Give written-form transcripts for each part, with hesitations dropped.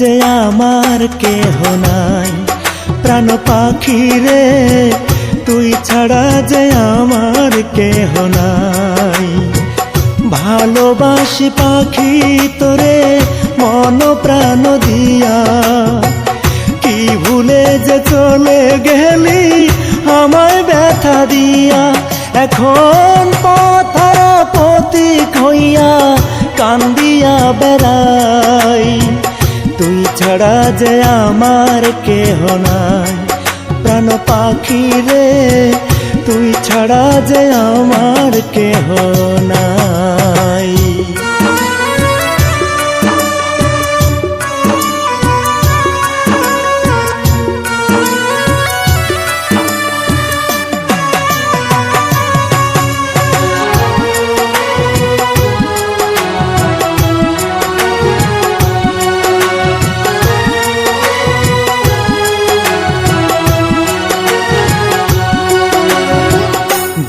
যে আমার কেহ নাই, প্রাণ পাখি রে তুই ছাড়া যে আমার কেহ নাই। ভালোবাসি পাখি তোরে মন প্রাণ দিয়া, কি ভুলে যে চলে গেলি আমায় ব্যথা দিয়া। এখন পথর পথিক হইয়া কান্দিয়া বেড়াই, তুই ছাড়া যে আমার কেহ নাই, প্রাণ পাখি রে তুই ছাড়া যে আমার কেহ নাই।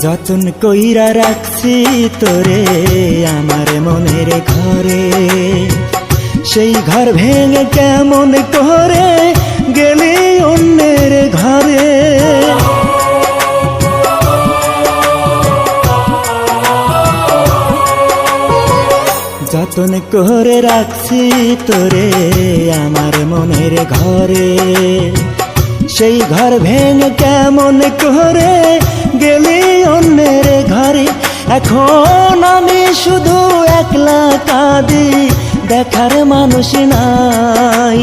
যতন কইরা রাখছি তোরে আমার মনের ঘরে, সেই ঘর ভেঙে কেমন করে গেলি অন্যের ঘরে। যতন করে রাখছি তোরে আমার মনের ঘরে, সেই ঘর ভেঙে কেমন করে গেলি অন্যের ঘরে। এখন আমি শুধু একলা কাঁদি, দেখার মানুষ নাই,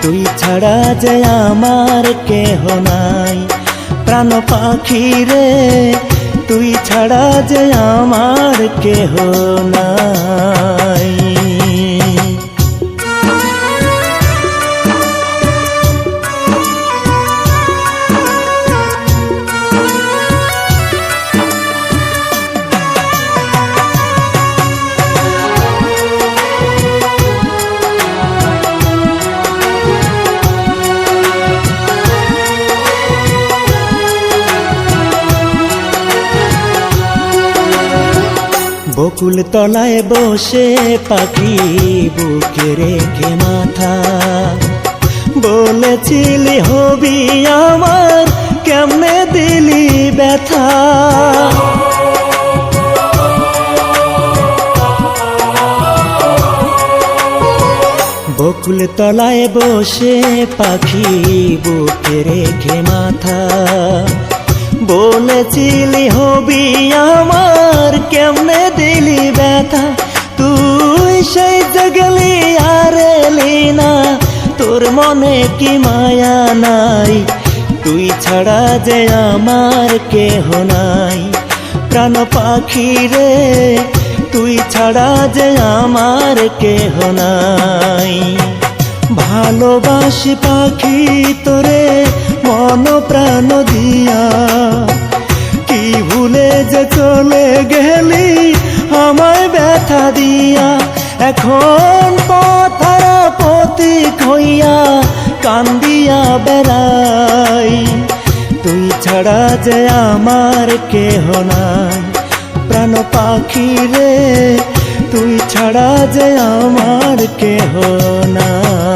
তুই ছাড়া যে আমার কেহ নাই, প্রাণ পাখি রে তুই ছাড়া যে আমার কেহ নাই। বকুল তলায় বসে পাখি বুকে রেখে মাথা, বলেছিলি হবি আমার কেমনে দিলি ব্যথা। বকুল তলায় বসে পাখি বুকে রেখে মাথা, বলেছিলি হবি আমার কেমনে দিলি ব্যথা। তুই সেই গেলি আর এলি না, তোর মনে কি মায়া নাই, তুই ছাড়া যে আমার কেহ নাই, প্রাণ পাখি রে তুই ছাড়া যে আমার কেহ নাই। ভালোবাসি পাখি তোরে মন প্রাণ দিয়া, কি ভুলে যে চলে গেলি আমায় ব্যথা দিয়া। এখন পথর পথিক হইয়া কান্দিয়া বেড়াই, তুই ছাড়া যে আমার কেহ নাই, প্রাণ পাখি রে তুই ছাড়া যে আমার কেহ নাই।